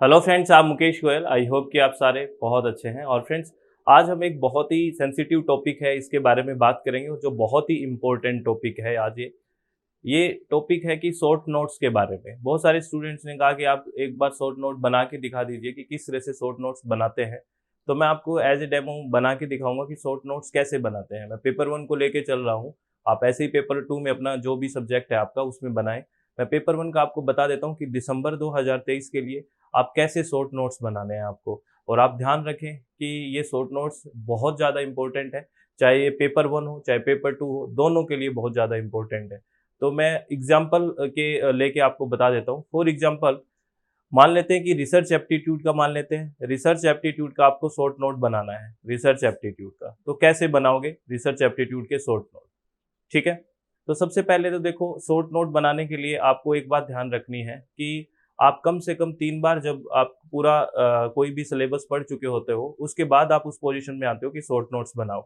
Hello friends, आप Mukesh Goyal. I hope कि आप सारे बहुत अच्छे हैं। और फ्रेंड्स, आज हम एक बहुत ही सेंसिटिव टॉपिक है इसके बारे में बात करेंगे, जो बहुत ही इम्पोर्टेंट टॉपिक है। आज ये टॉपिक है कि शॉर्ट नोट्स के बारे में। बहुत सारे स्टूडेंट्स ने कहा कि आप एक बार शॉर्ट नोट बना के दिखा दीजिए कि किस तरह से शॉर्ट नोट्स बनाते हैं। तो मैं आपको एज ए डेमो बना के दिखाऊंगा कि शॉर्ट नोट्स कैसे बनाते हैं। मैं पेपर 1 को लेके चल रहा हूँ। आप ऐसे ही पेपर 2 में अपना जो भी सब्जेक्ट है आपका उसमें बनाएं। मैं पेपर 1 का आपको बता देता हूँ कि दिसंबर 2023 के लिए आप कैसे शॉर्ट नोट्स बनाने हैं आपको। और आप ध्यान रखें कि ये शॉर्ट नोट्स बहुत ज़्यादा इंपॉर्टेंट है। चाहे ये पेपर 1 हो चाहे पेपर 2 हो, दोनों के लिए बहुत ज़्यादा इंपॉर्टेंट है। तो मैं एग्जाम्पल के लेके आपको बता देता हूँ। फॉर एग्जाम्पल, मान लेते हैं कि रिसर्च एप्टीट्यूड का मान लेते हैं। रिसर्च एप्टीट्यूड का आपको शॉर्ट नोट बनाना है। रिसर्च एप्टीट्यूड का तो कैसे बनाओगे रिसर्च एप्टीट्यूड के शॉर्ट नोट? ठीक है। तो सबसे पहले तो देखो, शॉर्ट नोट बनाने के लिए आपको एक बात ध्यान रखनी है कि आप कम से कम 3 बार, जब आप पूरा कोई भी सिलेबस पढ़ चुके होते हो, उसके बाद आप उस पोजीशन में आते हो कि शॉर्ट नोट्स बनाओ।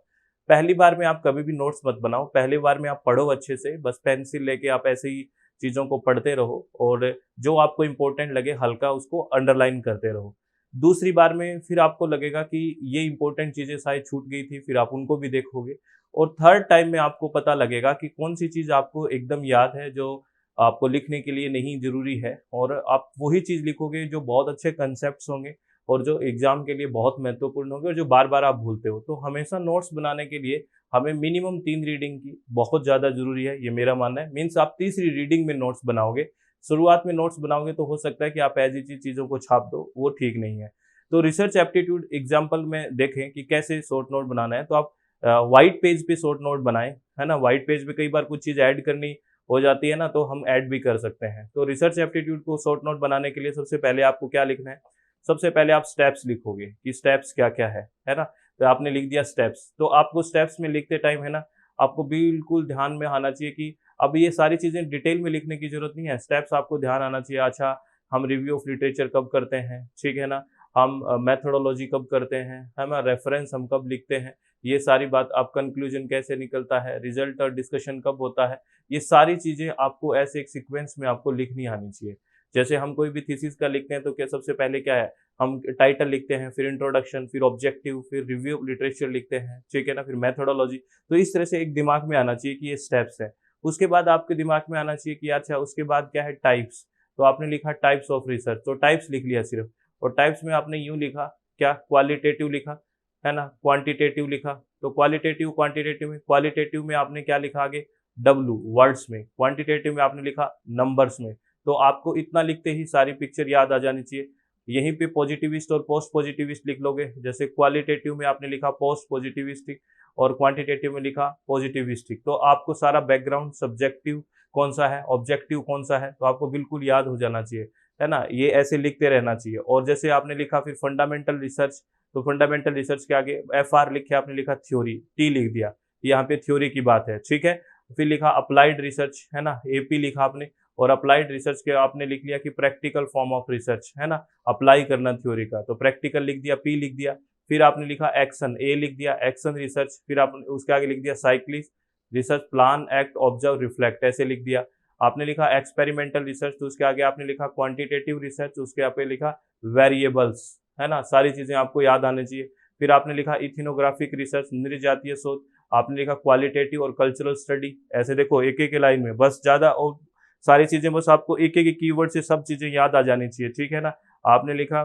पहली बार में आप कभी भी नोट्स मत बनाओ। पहली बार में आप पढ़ो अच्छे से, बस पेंसिल लेके आप ऐसे ही चीज़ों को पढ़ते रहो और जो आपको इम्पोर्टेंट लगे हल्का उसको अंडरलाइन करते रहो। दूसरी बार में फिर आपको लगेगा कि ये इंपॉर्टेंट चीज़ें शायद छूट गई थी, फिर आप उनको भी देखोगे। और थर्ड टाइम में आपको पता लगेगा कि कौन सी चीज़ आपको एकदम याद है, जो आपको लिखने के लिए नहीं ज़रूरी है, और आप वही चीज़ लिखोगे जो बहुत अच्छे कंसेप्ट्स होंगे और जो एग्ज़ाम के लिए बहुत महत्वपूर्ण होंगे और जो बार बार आप भूलते हो। तो हमेशा नोट्स बनाने के लिए हमें मिनिमम 3 रीडिंग की बहुत ज़्यादा ज़रूरी है, ये मेरा मानना है। मीन्स आप तीसरी रीडिंग में नोट्स बनाओगे। शुरुआत में नोट्स बनाओगे तो हो सकता है कि आप ऐसी चीज़ों को छाप दो, वो ठीक नहीं है। तो रिसर्च एप्टीट्यूड एग्जाम्पल में देखें कि कैसे शॉर्ट नोट बनाना है। तो आप व्हाइट पेज पे शॉर्ट नोट बनाएं, है ना। व्हाइट पेज पे कई बार कुछ चीज़ ऐड करनी हो जाती है ना, तो हम ऐड भी कर सकते हैं। तो रिसर्च एप्टीट्यूड को शॉर्ट नोट बनाने के लिए सबसे पहले आपको क्या लिखना है? सबसे पहले आप स्टेप्स लिखोगे कि स्टेप्स क्या क्या है ना। तो आपने लिख दिया स्टेप्स। तो आपको स्टेप्स में लिखते टाइम, है ना, आपको बिल्कुल ध्यान में आना चाहिए कि अब ये सारी चीज़ें डिटेल में लिखने की जरूरत नहीं है। स्टेप्स आपको ध्यान आना चाहिए। अच्छा, हम रिव्यू ऑफ लिटरेचर कब करते हैं, ठीक है ना। हम मेथोडोलॉजी कब करते हैं, है ना। रेफरेंस हम कब लिखते हैं, ये सारी बात। आप कंक्लूजन कैसे निकलता है, रिजल्ट और डिस्कशन कब होता है, ये सारी चीज़ें आपको ऐसे एक सीक्वेंस में आपको लिखनी आनी चाहिए। जैसे हम कोई भी थीसिस का लिखते हैं तो क्या सबसे पहले क्या है, हम टाइटल लिखते हैं, फिर इंट्रोडक्शन, फिर ऑब्जेक्टिव, फिर रिव्यू ऑफ लिटरेचर लिखते हैं, ठीक है ना, फिर मेथोडोलॉजी। तो इस तरह से एक दिमाग में आना चाहिए कि ये स्टेप्स है। उसके बाद आपके दिमाग में आना चाहिए कि अच्छा उसके बाद क्या है, टाइप्स। तो आपने लिखा टाइप्स ऑफ रिसर्च, तो टाइप्स लिख लिया सिर्फ। और टाइप्स में आपने यूं लिखा, क्या, क्वालिटेटिव लिखा, है ना, क्वांटिटेटिव लिखा। तो क्वालिटेटिव क्वालिटेटिव में आपने क्या लिखा आगे, डब्लू वर्ड्स में। क्वांटिटेटिव में आपने लिखा नंबर्स में। तो आपको इतना लिखते ही सारी पिक्चर याद आ जानी चाहिए। यहीं पे पॉजिटिविस्ट और पोस्ट पॉजिटिविस्ट लिख लोगे। जैसे क्वालिटेटिव में आपने लिखा पोस्ट पॉजिटिविस्टिक और क्वांटिटेटिव में लिखा पॉजिटिविस्टिक। तो आपको सारा बैकग्राउंड, सब्जेक्टिव कौन सा है, ऑब्जेक्टिव कौन सा है, तो आपको बिल्कुल याद हो जाना चाहिए, है ना। ये ऐसे लिखते रहना चाहिए। और जैसे आपने लिखा फिर फंडामेंटल रिसर्च, तो फंडामेंटल रिसर्च के आगे FR लिखे, आपने लिखा थ्योरी, T लिख दिया, यहाँ पे थ्योरी की बात है, ठीक है। फिर लिखा अप्लाइड रिसर्च, है ना, AP लिखा आपने। और अप्लाइड रिसर्च के आपने लिख लिया कि प्रैक्टिकल फॉर्म ऑफ रिसर्च, है ना, अप्लाई करना थ्योरी का, तो प्रैक्टिकल लिख दिया, P लिख दिया। फिर आपने लिखा एक्शन, A लिख दिया, एक्शन रिसर्च। फिर आपने उसके आगे लिख दिया cyclist research, plan act observe reflect, ऐसे लिख दिया। आपने लिखा एक्सपेरिमेंटल रिसर्च, तो उसके आगे आपने लिखा क्वांटिटेटिव रिसर्च, उसके आगे लिखा वेरिएबल्स, है ना। सारी चीजें आपको याद आनी चाहिए। फिर आपने लिखा इथिनोग्राफिक रिसर्च, नृजातीय शोध। आपने लिखा क्वालिटेटिव और कल्चरल स्टडी। ऐसे देखो एक एक लाइन में, बस ज्यादा और सारी चीजें, बस आपको एक एक कीवर्ड से सब चीजें याद आ जानी चाहिए, ठीक है ना। आपने लिखा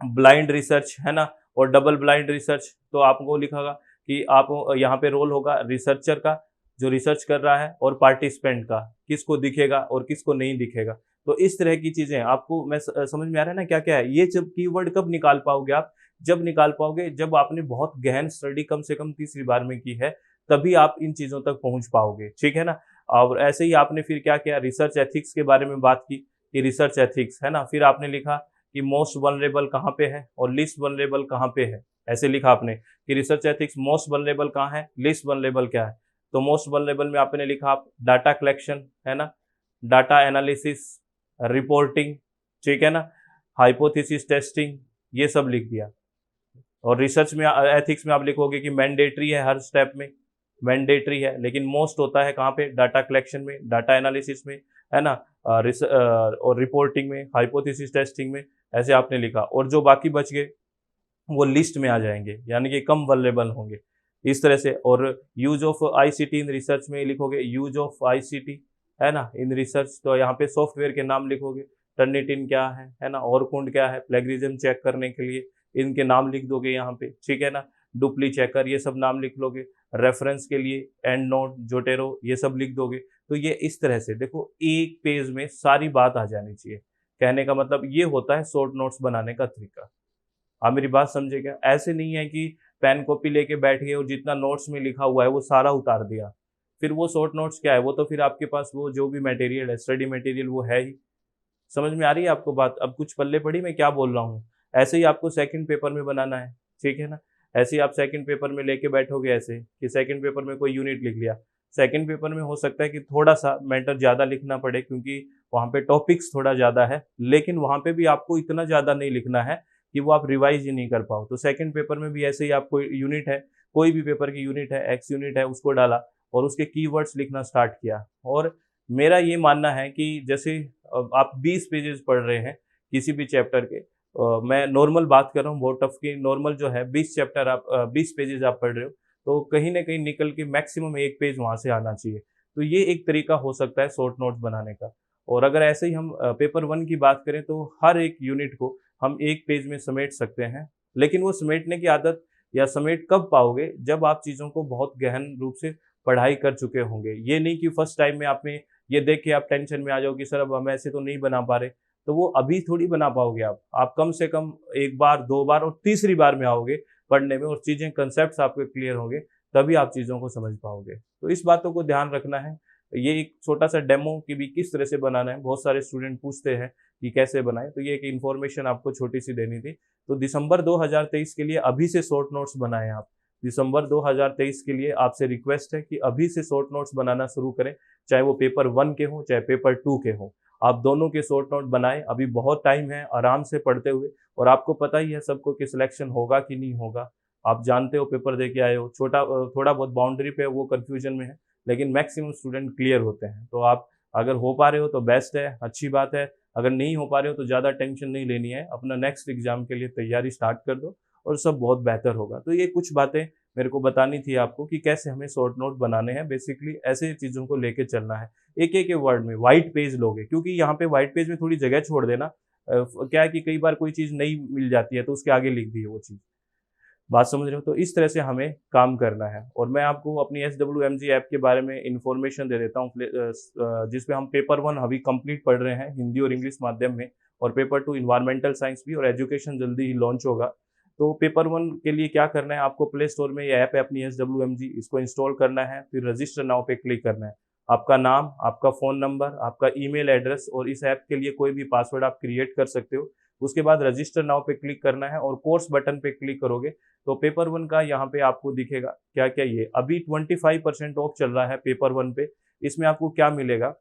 ब्लाइंड रिसर्च, है ना, और डबल ब्लाइंड रिसर्च। तो आपको लिखा कि आप यहाँ पे रोल होगा रिसर्चर का जो रिसर्च कर रहा है, और पार्टिसिपेंट का, किसको दिखेगा और किसको नहीं दिखेगा। तो इस तरह की चीजें आपको मैं समझ में आ रहा है ना क्या क्या है। ये जब कीवर्ड कब निकाल पाओगे आप, जब निकाल पाओगे जब आपने बहुत गहन स्टडी कम से कम तीसरी बार में की है, तभी आप इन चीजों तक पहुंच पाओगे, ठीक है ना। और ऐसे ही आपने फिर क्या किया, रिसर्च एथिक्स के बारे में बात की कि रिसर्च एथिक्स, है ना। फिर आपने लिखा कि मोस्ट वनरेबल कहाँ पे है और लिस्ट वनरेबल कहाँ पे है, ऐसे लिखा आपने कि रिसर्च एथिक्स मोस्ट वनरेबल कहाँ है, लिस्ट वनरेबल क्या है। तो मोस्ट वनरेबल में आपने लिखा आप डाटा कलेक्शन, है ना, डाटा एनालिसिस, रिपोर्टिंग, ठीक है ना, हाइपोथेसिस टेस्टिंग, ये सब लिख दिया। और रिसर्च में एथिक्स में आप लिखोगे कि मैंडेटरी है, हर स्टेप में मैंडेटरी है, लेकिन मोस्ट होता है कहाँ पे, डाटा कलेक्शन में, डाटा एनालिसिस में, है ना, और रिपोर्टिंग में, हाइपोथेसिस टेस्टिंग में ऐसे आपने लिखा, और जो बाकी बच गए वो लिस्ट में आ जाएंगे, यानी कि कम वल्नेरेबल होंगे इस तरह से। और use of ICT in research में लिखोगे यूज ऑफ आईसीटी, है ना, इन रिसर्च, तो यहाँ पे सॉफ्टवेयर के नाम लिखोगे, टर्निटिन क्या है ना, ओरकुंड क्या है, प्लेगरिज्म चेक करने के लिए इनके नाम लिख दोगे यहाँ पे, ठीक है ना, डुप्ली चेकर ये सब नाम लिख लोगे, रेफरेंस के लिए एंड नोट, जोटेरो ये सब लिख दोगे। तो ये इस तरह से देखो एक पेज में सारी बात आ जानी चाहिए। कहने का मतलब ये होता है शॉर्ट नोट्स बनाने का तरीका। आप मेरी बात समझे क्या? ऐसे नहीं है कि पेन कॉपी लेके बैठ गए और जितना नोट्स में लिखा हुआ है वो सारा उतार दिया, फिर वो शॉर्ट नोट्स क्या है, वो तो फिर आपके पास वो जो भी मटेरियल है, स्टडी मटेरियल, वो है ही। समझ में आ रही है आपको बात? अब कुछ पल्ले पड़ी मैं क्या बोल रहा हूँ। ऐसे ही आपको सेकंड पेपर में बनाना है, ठीक है ना। ऐसे ही आप सेकंड पेपर में लेके बैठोगे ऐसे कि सेकंड पेपर में कोई यूनिट लिख लिया। सेकंड पेपर में हो सकता है कि थोड़ा सा मैटर ज़्यादा लिखना पड़े, क्योंकि वहाँ पे टॉपिक्स थोड़ा ज़्यादा है, लेकिन वहाँ पे भी आपको इतना ज़्यादा नहीं लिखना है कि वो आप रिवाइज ही नहीं कर पाओ। तो सेकंड पेपर में भी ऐसे ही आपको यूनिट है, कोई भी पेपर की यूनिट है, एक्स यूनिट है, उसको डाला और उसके कीवर्ड्स लिखना स्टार्ट किया। और मेरा ये मानना है कि जैसे आप 20 पेजेस पढ़ रहे हैं किसी भी चैप्टर के, मैं नॉर्मल बात कर रहा हूँ, बहुत टफ की, नॉर्मल जो है 20 चैप्टर आप 20 पेजेस आप पढ़ रहे हो, तो कहीं ना कहीं निकल के मैक्सिमम एक पेज वहाँ से आना चाहिए। तो ये एक तरीका हो सकता है शॉर्ट नोट्स बनाने का। और अगर ऐसे ही हम पेपर 1 की बात करें तो हर एक यूनिट को हम एक पेज में समेट सकते हैं, लेकिन वो समेटने की आदत या समेट कब पाओगे, जब आप चीज़ों को बहुत गहन रूप से पढ़ाई कर चुके होंगे। ये नहीं कि फर्स्ट टाइम में आपने ये देख के आप टेंशन में आ जाओ कि सर अब हम ऐसे तो नहीं बना पा रहे, तो वो अभी थोड़ी बना पाओगे आप कम से कम एक बार, दो बार और तीसरी बार में आओगे पढ़ने में, और चीज़ें, कंसेप्ट आपके क्लियर होंगे, तभी आप चीज़ों को समझ पाओगे। तो इस बातों को ध्यान रखना है। ये एक छोटा सा डेमो कि भी किस तरह से बनाना है, बहुत सारे स्टूडेंट पूछते हैं कि कैसे बनाएं, तो ये एक इन्फॉर्मेशन आपको छोटी सी देनी थी। तो दिसंबर 2023 के लिए अभी से शॉर्ट नोट्स बनाएं आप। दिसंबर 2023 के लिए आपसे रिक्वेस्ट है कि अभी से शॉर्ट नोट्स बनाना शुरू करें, चाहे वो पेपर 1 के हों चाहे पेपर 2 के हों। आप दोनों के शॉर्ट नोट बनाएं, अभी बहुत टाइम है आराम से पढ़ते हुए। और आपको पता ही है सबको कि सिलेक्शन होगा कि नहीं होगा, आप जानते हो, पेपर दे के आए हो, थोड़ा बहुत बाउंड्री पे वो कन्फ्यूजन में है, लेकिन मैक्सिमम स्टूडेंट क्लियर होते हैं। तो आप अगर हो पा रहे हो तो बेस्ट है, अच्छी बात है। अगर नहीं हो पा रहे हो तो ज़्यादा टेंशन नहीं लेनी है, अपना नेक्स्ट एग्जाम के लिए तैयारी स्टार्ट कर दो और सब बहुत बेहतर होगा। तो ये कुछ बातें मेरे को बतानी थी आपको कि कैसे हमें शॉर्ट नोट बनाने हैं। बेसिकली ऐसे चीज़ों को लेके चलना है। एक एक वर्ड में व्हाइट पेज लोगे, क्योंकि यहाँ पे व्हाइट पेज में थोड़ी जगह छोड़ देना। क्या है कि कई बार कोई चीज़ नहीं मिल जाती है तो उसके आगे लिख दी है वो चीज़। बात समझ रहे हो? तो इस तरह से हमें काम करना है। और मैं आपको अपनी SWMG ऐप के बारे में इन्फॉर्मेशन दे देता हूँ, जिसमें हम पेपर 1 अभी कंप्लीट पढ़ रहे हैं हिंदी और इंग्लिश माध्यम में, और पेपर 2 इन्वायरमेंटल साइंस भी, और एजुकेशन जल्दी ही लॉन्च होगा। तो पेपर 1 के लिए क्या करना है, आपको प्ले स्टोर में ये ऐप है अपनी SWMG, इसको इंस्टॉल करना है, फिर रजिस्टर नाउ पे क्लिक करना है। आपका नाम, आपका फ़ोन नंबर, आपका ईमेल एड्रेस, और इस ऐप के लिए कोई भी पासवर्ड आप क्रिएट कर सकते हो। उसके बाद रजिस्टर नाउ पे क्लिक करना है और कोर्स बटन पे क्लिक करोगे तो पेपर 1 का यहाँ पे आपको दिखेगा क्या क्या। ये अभी 25% ऑफ चल रहा है पेपर 1 पे। इसमें आपको क्या मिलेगा,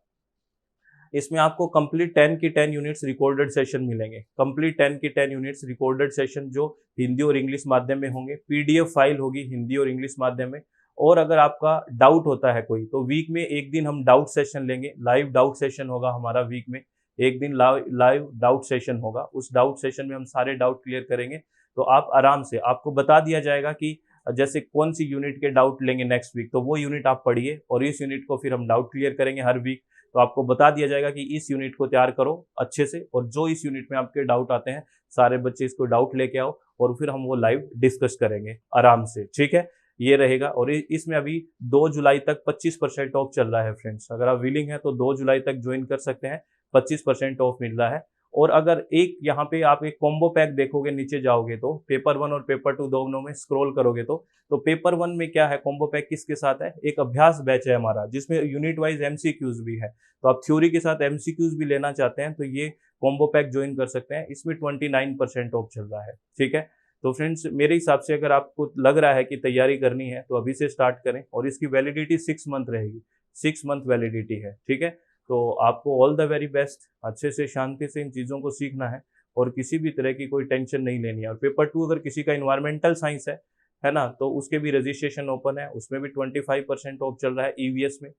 इसमें आपको कंप्लीट 10 की 10 यूनिट्स रिकॉर्डेड सेशन मिलेंगे। कंप्लीट 10 की 10 यूनिट्स रिकॉर्डेड सेशन जो हिंदी और इंग्लिश माध्यम में होंगे, पीडीएफ फाइल होगी हिंदी और इंग्लिश माध्यम में। और अगर आपका डाउट होता है कोई, तो वीक में एक दिन हम डाउट सेशन लेंगे, लाइव डाउट सेशन होगा हमारा वीक में। एक दिन लाइव डाउट सेशन होगा, उस डाउट सेशन में हम सारे डाउट क्लियर करेंगे। तो आप आराम से, आपको बता दिया जाएगा कि जैसे कौन सी यूनिट के डाउट लेंगे नेक्स्ट वीक, तो वो यूनिट आप पढ़िए और इस यूनिट को फिर हम डाउट क्लियर करेंगे हर वीक। तो आपको बता दिया जाएगा कि इस यूनिट को तैयार करो अच्छे से, और जो इस यूनिट में आपके डाउट आते हैं सारे बच्चे इसको डाउट लेके आओ, और फिर हम वो लाइव डिस्कस करेंगे आराम से, ठीक है। ये रहेगा। और इसमें अभी 2 जुलाई तक 25% ऑफ चल रहा है फ्रेंड्स। अगर आप विलिंग है तो 2 जुलाई तक ज्वाइन कर सकते हैं, 25% ऑफ मिल रहा है। और अगर एक यहाँ पे आप एक कॉम्बो पैक देखोगे, नीचे जाओगे तो पेपर 1 और पेपर 2 दोनों में स्क्रॉल करोगे तो पेपर 1 में क्या है, कॉम्बो पैक किसके साथ है, एक अभ्यास बैच है हमारा जिसमें यूनिट वाइज एमसीक्यूज भी है। तो आप थ्योरी के साथ एमसीक्यूज भी लेना चाहते हैं तो ये कॉम्बो पैक ज्वाइन कर सकते हैं। इसमें 29% ऑफ चल रहा है, ठीक है। तो फ्रेंड्स मेरे हिसाब से अगर आपको लग रहा है कि तैयारी करनी है तो अभी से स्टार्ट करें, और इसकी वैलिडिटी 6 मंथ रहेगी, 6 मंथ वैलिडिटी है, ठीक है। तो आपको ऑल द वेरी बेस्ट। अच्छे से शांति से इन चीज़ों को सीखना है और किसी भी तरह की कोई टेंशन नहीं लेनी है। और पेपर 2 अगर किसी का इन्वायरमेंटल साइंस है ना, तो उसके भी रजिस्ट्रेशन ओपन है, उसमें भी 25% ऑफ चल रहा है ईवीएस में।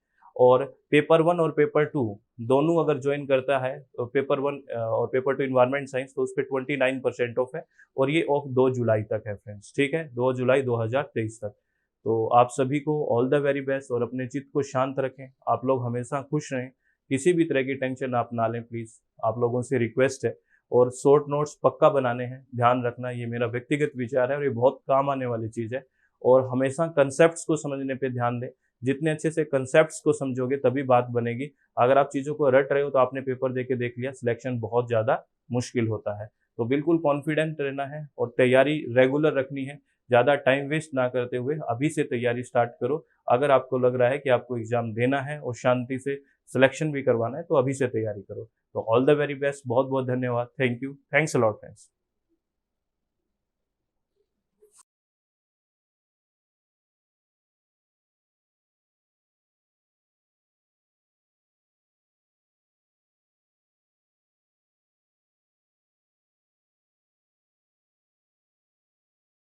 और पेपर 1 और पेपर 2 दोनों अगर ज्वाइन करता है तो पेपर 1 और पेपर 2 इन्वायरमेंट साइंस, तो उस पे 29% ऑफ है और ये ऑफ 2 जुलाई तक है फ्रेंड्स, ठीक है, 2 जुलाई 2023 तक। तो आप सभी को ऑल द वेरी बेस्ट और अपने चित्त को शांत रखें, आप लोग हमेशा खुश रहें, किसी भी तरह की टेंशन आप ना लें प्लीज़, आप लोगों से रिक्वेस्ट है। और शॉर्ट नोट्स पक्का बनाने हैं, ध्यान रखना, ये मेरा व्यक्तिगत विचार है और ये बहुत काम आने वाली चीज़ है। और हमेशा कंसेप्ट्स को समझने पे ध्यान दें, जितने अच्छे से कंसेप्ट्स को समझोगे तभी बात बनेगी। अगर आप चीज़ों को रट रहे हो तो आपने पेपर दे के देख लिया, सिलेक्शन बहुत ज़्यादा मुश्किल होता है। तो बिल्कुल कॉन्फिडेंट रहना है और तैयारी रेगुलर रखनी है, ज़्यादा टाइम वेस्ट ना करते हुए अभी से तैयारी स्टार्ट करो। अगर आपको लग रहा है कि आपको एग्ज़ाम देना है और शांति से सिलेक्शन भी करवाना है तो अभी से तैयारी करो। तो ऑल द वेरी बेस्ट, बहुत बहुत धन्यवाद, thank you, thanks a lot friends.